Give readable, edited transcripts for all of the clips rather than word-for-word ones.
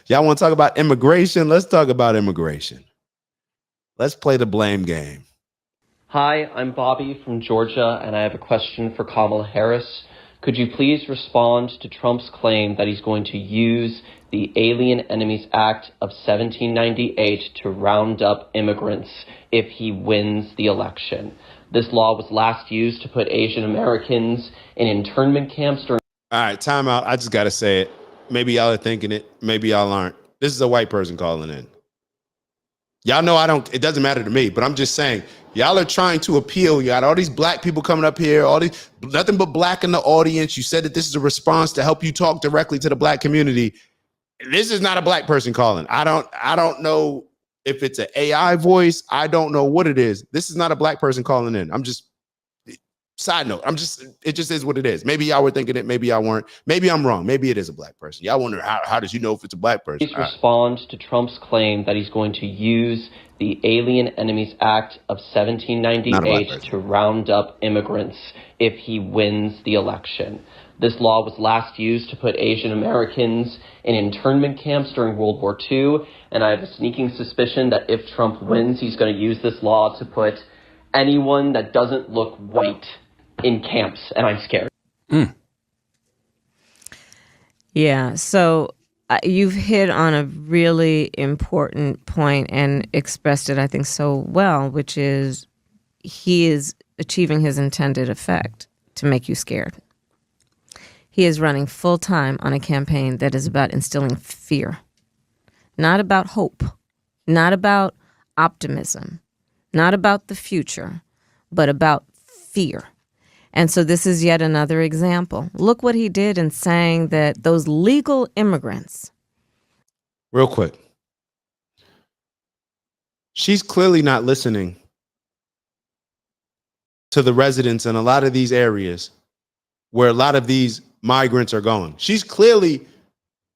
Y'all want to talk about immigration? Let's talk about immigration. Let's play the blame game. Hi, I'm Bobby from Georgia, and I have a question for Kamala Harris. Could you please respond to Trump's claim that he's going to use the Alien Enemies Act of 1798 to round up immigrants if he wins the election? This law was last used to put Asian Americans in internment camps during... All right, time out. I just got to say it. Maybe y'all are thinking it. Maybe y'all aren't. This is a white person calling in. Y'all know it doesn't matter to me, but I'm just saying, y'all are trying to appeal. You got all these black people coming up here, nothing but black in the audience. You said that this is a response to help you talk directly to the black community. This is not a black person calling. I don't know if it's an AI voice. I don't know what it is. This is not a black person calling in. Side note, it just is what it is. Maybe y'all were thinking it, maybe y'all weren't. Maybe I'm wrong. Maybe it is a black person. Y'all wonder how does you know if it's a black person? Please respond to Trump's claim that he's going to use the Alien Enemies Act of 1798 to round up immigrants if he wins the election. This law was last used to put Asian Americans in internment camps during World War II, and I have a sneaking suspicion that if Trump wins, he's going to use this law to put anyone that doesn't look white in camps, and I'm scared. Yeah, so you've hit on a really important point and expressed it, I think, so well, which is he is achieving his intended effect to make you scared. He is running full time on a campaign that is about instilling fear, not about hope, not about optimism, not about the future, but about fear. And so this is yet another example. Look what he did in saying that those legal immigrants. Real quick. She's clearly not listening to the residents in a lot of these areas where a lot of these migrants are going. She's clearly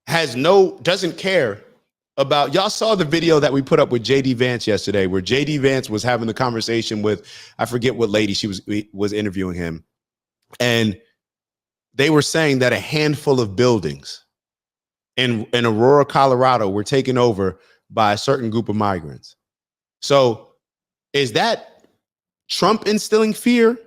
doesn't care about, y'all saw the video that we put up with JD Vance yesterday, where JD Vance was having the conversation with, I forget what lady she was interviewing him. And they were saying that a handful of buildings in Aurora, Colorado were taken over by a certain group of migrants. So is that Trump instilling fear,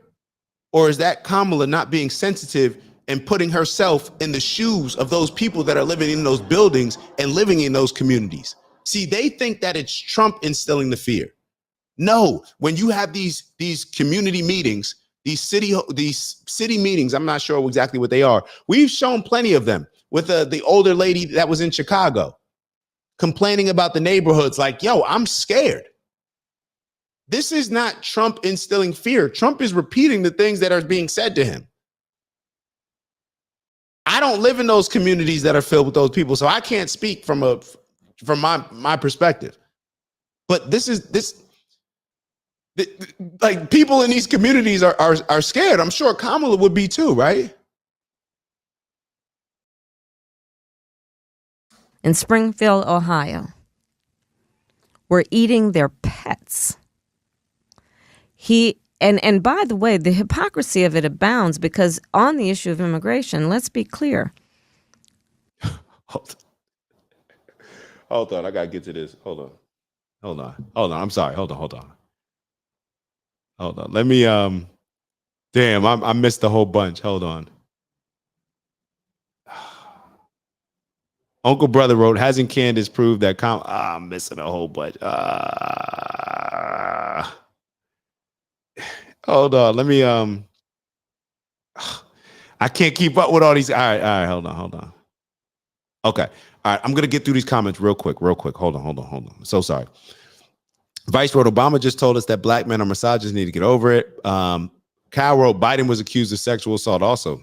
or is that Kamala not being sensitive and putting herself in the shoes of those people that are living in those buildings and living in those communities? See, they think that it's Trump instilling the fear. No, when you have these community meetings, these city meetings, I'm not sure exactly what they are. We've shown plenty of them with the older lady that was in Chicago complaining about the neighborhoods like, yo, I'm scared. This is not Trump instilling fear. Trump is repeating the things that are being said to him. I don't live in those communities that are filled with those people, so I can't speak from my perspective. But like, people in these communities are scared. I'm sure Kamala would be too, right? In Springfield, Ohio, were eating their pets. And by the way, the hypocrisy of it abounds, because on the issue of immigration, let's be clear. Hold on. I got to get to this. Hold on. I'm sorry. Hold on. Let me, damn, I missed the whole bunch. Hold on. Uncle Brother wrote, hasn't Candace proved that I'm missing a whole bunch. Hold on. Let me, I can't keep up with all these. All right. Hold on. Okay. All right. I'm going to get through these comments real quick. Hold on. I'm so sorry. Vice wrote, Obama just told us that black men are misogynists, need to get over it. Kyle wrote, Biden was accused of sexual assault also.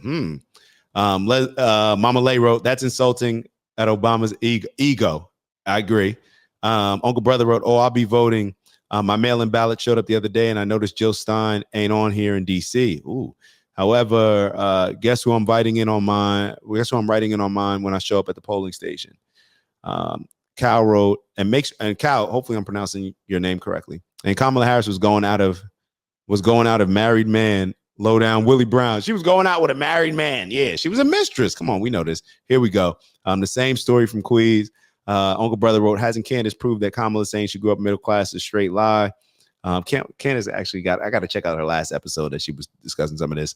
Mama Lay wrote, that's insulting at Obama's ego. I agree. Uncle Brother wrote, I'll be voting. My mail-in ballot showed up the other day, and I noticed Jill Stein ain't on here in D.C. Ooh. However, guess who I'm writing in on mine when I show up at the polling station. Cal wrote, and Cal, hopefully I'm pronouncing your name correctly. And Kamala Harris was going out of married man, low down Willie Brown. She was going out with a married man. Yeah, she was a mistress. Come on, we know this. Here we go. The same story from Queens. Uncle Brother wrote, hasn't Candace proved that Kamala saying she grew up middle class is a straight lie? Candace actually I got to check out her last episode that she was discussing some of this.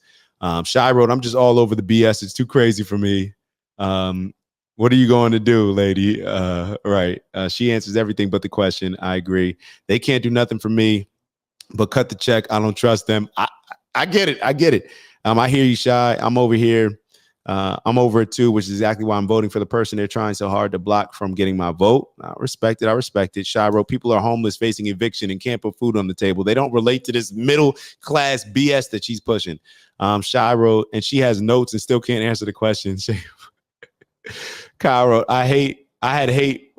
Shy wrote, I'm just all over the BS. It's too crazy for me. What are you going to do, lady? Right. She answers everything but the question. I agree. They can't do nothing for me but cut the check. I don't trust them. I get it. I get it. I hear you, Shy. I'm over here. I'm over it too, which is exactly why I'm voting for the person they're trying so hard to block from getting my vote. I respect it. I respect it. Shy wrote, people are homeless, facing eviction, and can't put food on the table. They don't relate to this middle class BS that she's pushing. Shy wrote, and she has notes and still can't answer the question. Kyle wrote, I had hate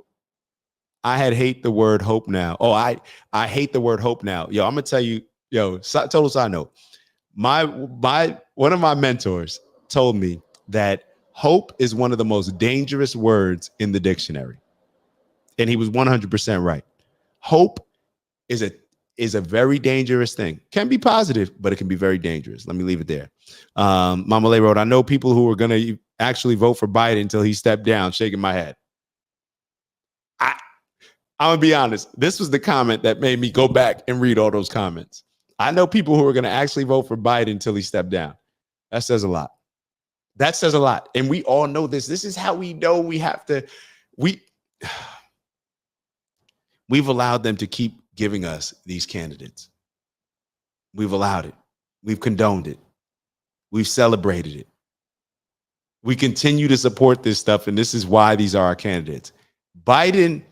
the word hope now. Oh, I hate the word hope now. Yo, I'm gonna tell you, total side note. One of my mentors told me that hope is one of the most dangerous words in the dictionary. And he was 100% right. Hope is a very dangerous thing. Can be positive, but it can be very dangerous. Let me leave it there. Mama Lay wrote, I know people who are going to actually vote for Biden until he stepped down, shaking my head. I'm going to be honest. This was the comment that made me go back and read all those comments. I know people who are going to actually vote for Biden until he stepped down. That says a lot. That says a lot. And we all know this. This is how we know we have to. We've allowed them to keep giving us these candidates. We've allowed it. We've condoned it. We've celebrated it. We continue to support this stuff. And this is why these are our candidates. Biden,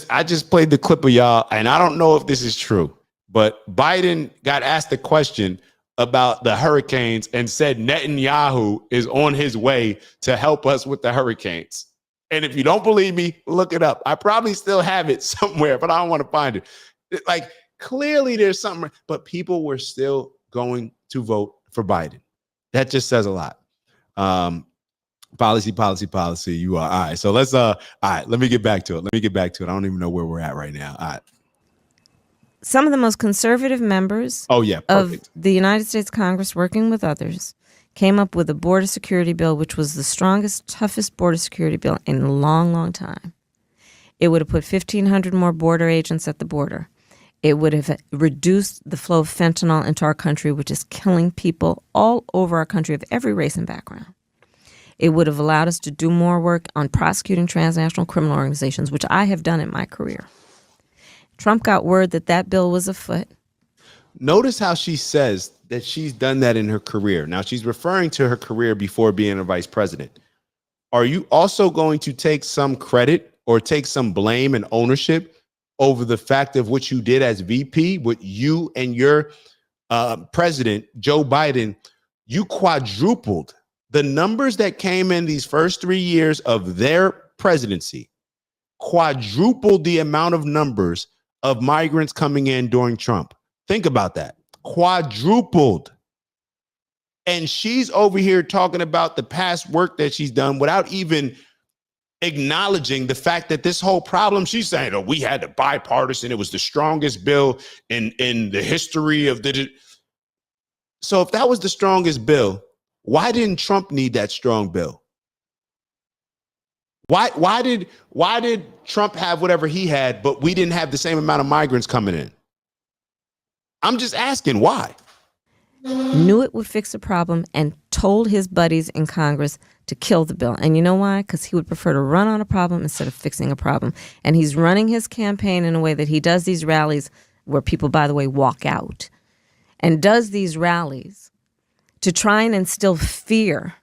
I just played the clip of y'all. And I don't know if this is true, but Biden got asked a question about the hurricanes and said Netanyahu is on his way to help us with the hurricanes. And if you don't believe me, look it up. I probably still have it somewhere, but I don't want to find it. Like, clearly there's something, but people were still going to vote for Biden. That just says a lot. Policy. You are. All right. So let's, all right, let me get back to it. I don't even know where we're at right now. All right. Some of the most conservative members of the United States Congress, working with others, came up with a border security bill, which was the strongest, toughest border security bill in a long, long time. It would have put 1,500 more border agents at the border. It would have reduced the flow of fentanyl into our country, which is killing people all over our country of every race and background. It would have allowed us to do more work on prosecuting transnational criminal organizations, which I have done in my career. Trump got word that bill was afoot. Notice how she says that she's done that in her career. Now, she's referring to her career before being a vice president. Are you also going to take some credit or take some blame and ownership over the fact of what you did as VP, what you and your president, Joe Biden, you quadrupled the numbers that came in these first 3 years of their presidency, quadrupled the amount of numbers of migrants coming in during Trump. Think about that. Quadrupled. And she's over here talking about the past work that she's done without even acknowledging the fact that this whole problem, she's saying, oh, we had the bipartisan. It was the strongest bill in the history of the. So if that was the strongest bill, why didn't Trump need that strong bill? Why did Trump have whatever he had, but we didn't have the same amount of migrants coming in? I'm just asking why. Knew it would fix the problem and told his buddies in Congress to kill the bill. And you know why? Because he would prefer to run on a problem instead of fixing a problem. And he's running his campaign in a way that he does these rallies where people, by the way, walk out, and does these rallies to try and instill fear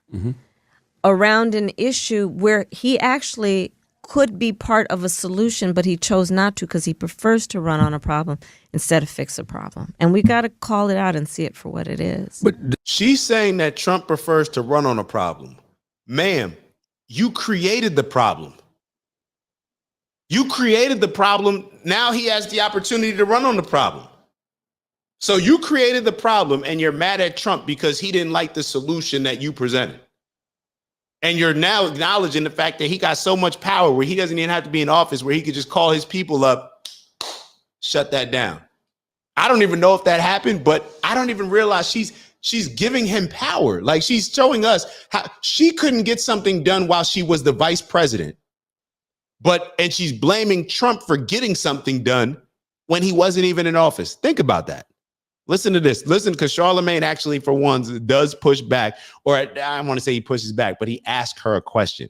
around an issue where he actually could be part of a solution, but he chose not to because he prefers to run on a problem instead of fix a problem. And we got to call it out and see it for what it is. But she's saying that Trump prefers to run on a problem. Ma'am, you created the problem. You created the problem. Now he has the opportunity to run on the problem. So you created the problem and you're mad at Trump because he didn't like the solution that you presented. And you're now acknowledging the fact that he got so much power where he doesn't even have to be in office, where he could just call his people up, shut that down. I don't even know if that happened, but I don't even realize she's giving him power. Like, she's showing us how she couldn't get something done while she was the vice president. And she's blaming Trump for getting something done when he wasn't even in office. Think about that. Listen to this. Listen, because Charlamagne actually, for once, does push back, or I don't want to say he pushes back, but he asked her a question.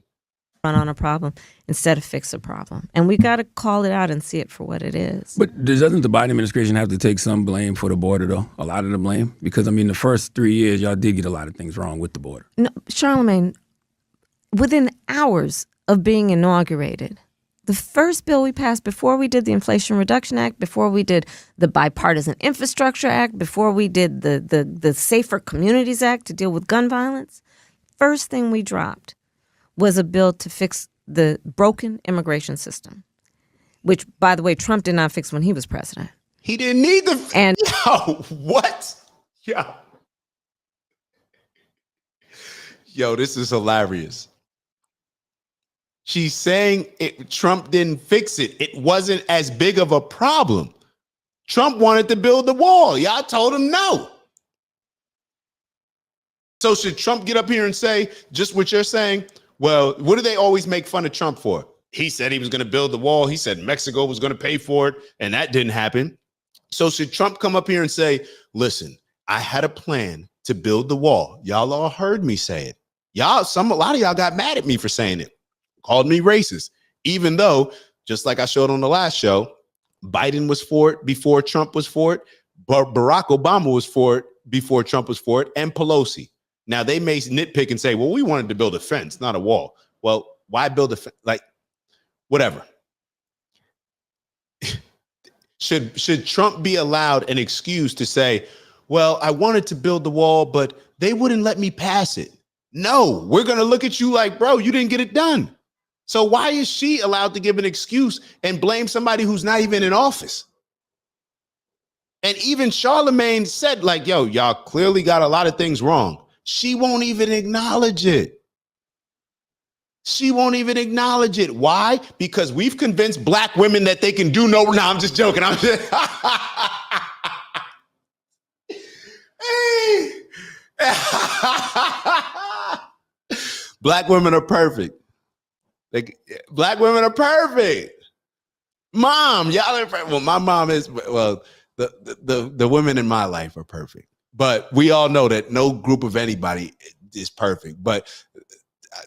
On a problem instead of fix a problem. And we got to call it out and see it for what it is. But doesn't the Biden administration have to take some blame for the border, though? A lot of the blame? Because, I mean, the first 3 years, y'all did get a lot of things wrong with the border. No, Charlamagne, within hours of being inaugurated, the first bill we passed before we did the Inflation Reduction Act, before we did the Bipartisan Infrastructure Act, before we did the Safer Communities Act to deal with gun violence, first thing we dropped was a bill to fix the broken immigration system, which, by the way, Trump did not fix when he was president. He didn't need the... And what? Yo, this is hilarious. She's saying Trump didn't fix it. It wasn't as big of a problem. Trump wanted to build the wall. Y'all told him no. So should Trump get up here and say just what you're saying? Well, what do they always make fun of Trump for? He said he was going to build the wall. He said Mexico was going to pay for it, and that didn't happen. So should Trump come up here and say, listen, I had a plan to build the wall. Y'all all heard me say it. A lot of y'all got mad at me for saying it, called me racist, even though, just like I showed on the last show, Biden was for it before Trump was for it, but Barack Obama was for it before Trump was for it, and Pelosi. Now, they may nitpick and say, well, we wanted to build a fence, not a wall. Well, why build a fence? Like, whatever. Should Trump be allowed an excuse to say, well, I wanted to build the wall, but they wouldn't let me pass it? No, we're going to look at you like, bro, you didn't get it done. So why is she allowed to give an excuse and blame somebody who's not even in office? And even Charlamagne said, like, yo, y'all clearly got a lot of things wrong. She won't even acknowledge it. She won't even acknowledge it. Why? Because we've convinced black women that they can do no. No, I'm just joking. I'm just. Black women are perfect. Black women are perfect. Mom, y'all are perfect. Well, my mom is. Well, the women in my life are perfect. But we all know that no group of anybody is perfect. But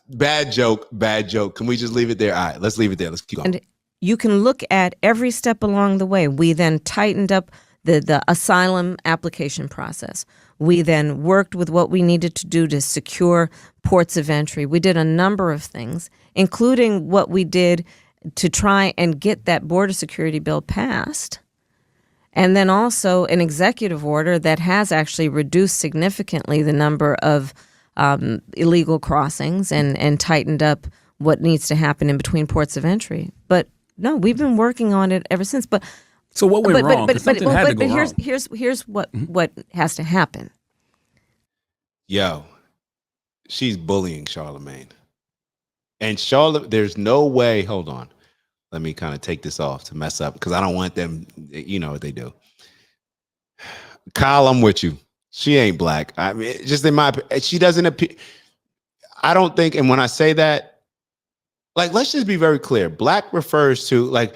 bad joke. Can we just leave it there? All right, let's leave it there. Let's keep going. And you can look at every step along the way. We then tightened up the asylum application process. We then worked with what we needed to do to secure ports of entry. We did a number of things, including what we did to try and get that border security bill passed. And then also an executive order that has actually reduced significantly the number of illegal crossings and tightened up what needs to happen in between ports of entry. But no, we've been working on it ever since. But so what went wrong? But here's what has to happen. Yo, she's bullying Charlamagne. And there's no way, hold on. Let me kind of take this off to mess up because I don't want them, you know what they do. Kyle, I'm with you. She ain't black. I mean, just in my opinion, she doesn't appear. I don't think, and when I say that, like, let's just be very clear. Black refers to, like,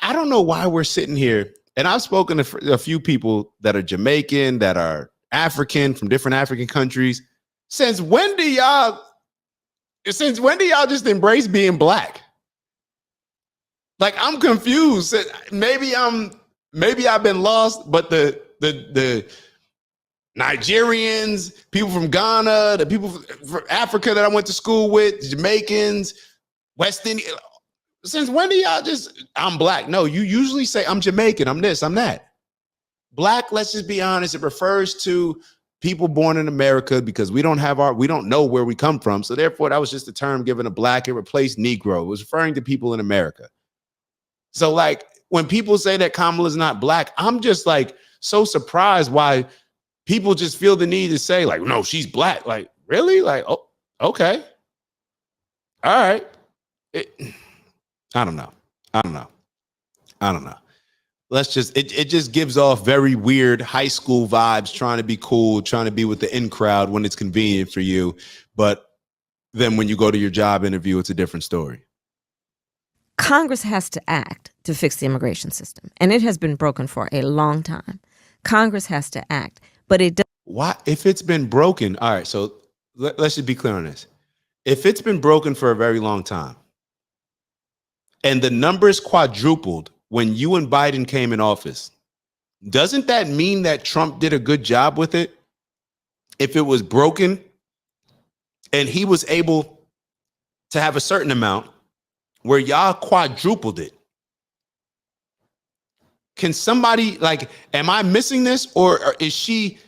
I don't know why we're sitting here, and I've spoken to a few people that are Jamaican, that are African, from different African countries. Since when do y'all just embrace being black? Like, I'm confused. Maybe I've been lost, but the Nigerians, people from Ghana, the people from Africa that I went to school with, Jamaicans, West Indian. Since when do y'all I'm black? No, you usually say I'm Jamaican, I'm this, I'm that. Black, let's just be honest, it refers to people born in America because we don't know where we come from. So therefore, that was just a term given to black. It replaced Negro. It was referring to people in America. So, like, when people say that Kamala's not black, I'm just like so surprised why people just feel the need to say, like, no, she's black. Like, really? Like, oh, okay. All right. I don't know. It just gives off very weird high school vibes, trying to be cool, trying to be with the in crowd when it's convenient for you. But then when you go to your job interview, it's a different story. Congress has to act to fix the immigration system, and it has been broken for a long time. Congress has to act, but it does. Why, if it's been broken? All right, so let's just be clear on this. If it's been broken for a very long time, and the numbers quadrupled when you and Biden came in office, doesn't that mean that Trump did a good job with it? If it was broken and he was able to have a certain amount where y'all quadrupled it. Can somebody, like, am I missing this, or is she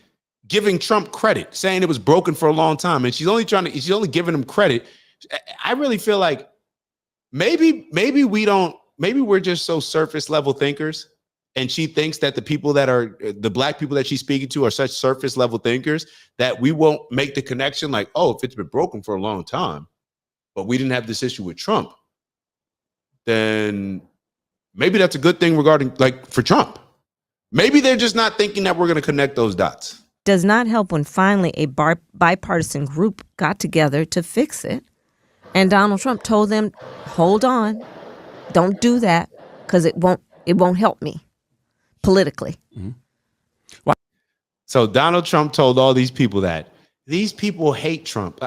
giving Trump credit, saying it was broken for a long time, and she's only giving him credit? I really feel like maybe we're just so surface level thinkers, and she thinks that the black people that she's speaking to are such surface level thinkers that we won't make the connection, like, oh, if it's been broken for a long time, but we didn't have this issue with Trump, then maybe that's a good thing for Trump. Maybe they're just not thinking that we're going to connect those dots. Does not help when finally a bipartisan group got together to fix it. And Donald Trump told them, hold on, don't do that, because it won't help me politically. Mm-hmm. So Donald Trump told all these people that these people hate Trump.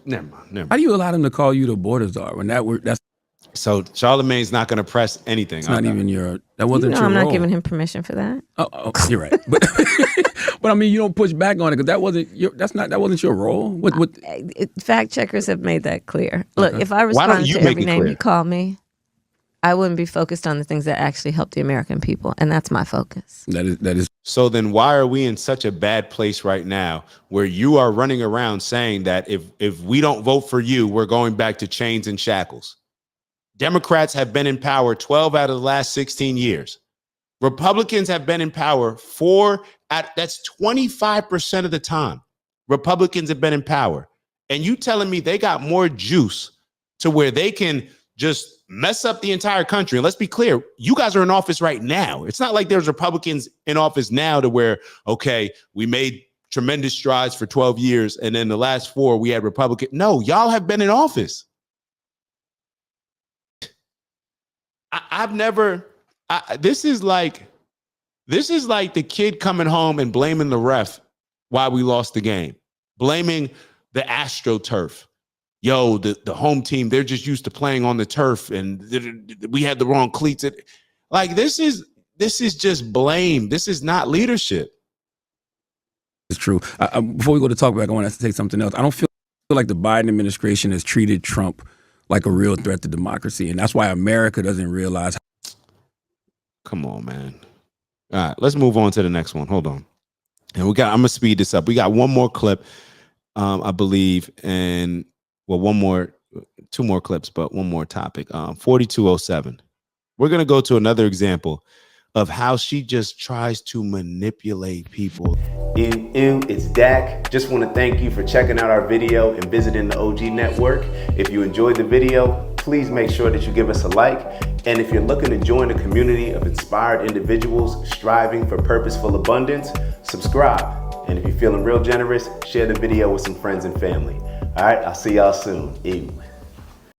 Never mind. How do you allow them to call you the border czar when that's so Charlamagne's not going to press anything? It's not even that wasn't your I'm role. Not giving him permission for that. Oh, you're right. But I mean, you don't push back on it because that wasn't your role. Fact checkers have made that clear. Look, if I responded to every name you call me, I wouldn't be focused on the things that actually help the American people, and that's my focus. That is. So then why are we in such a bad place right now where you are running around saying that if we don't vote for you, we're going back to chains and shackles? Democrats have been in power 12 out of the last 16 years. Republicans have been in power that's 25% of the time. Republicans have been in power. And you telling me they got more juice to where they can just mess up the entire country? And let's be clear, you guys are in office right now. It's not like there's Republicans in office now to where, okay, we made tremendous strides for 12 years and then the last 4 we had Republican. No, y'all have been in office. This is like the kid coming home and blaming the ref why we lost the game, blaming the AstroTurf. Yo, the home team, they're just used to playing on the turf and we had the wrong cleats. Like, this is just blame. This is not leadership. It's true. Before we go to talk back, I want to say something else. I don't feel like the Biden administration has treated Trump like a real threat to democracy. And that's why America doesn't realize. Come on, man. All right, let's move on to the next one. Hold on. And I'm going to speed this up. We got one more clip, I believe. And well, 2 more clips, but one more topic. 4207. We're going to go to another example of how she just tries to manipulate people. It's Dak. Just want to thank you for checking out our video and visiting the OG Network. If you enjoyed the video, please make sure that you give us a like. And if you're looking to join a community of inspired individuals striving for purposeful abundance, subscribe. And if you're feeling real generous, share the video with some friends and family. All right, I'll see y'all soon. Ew.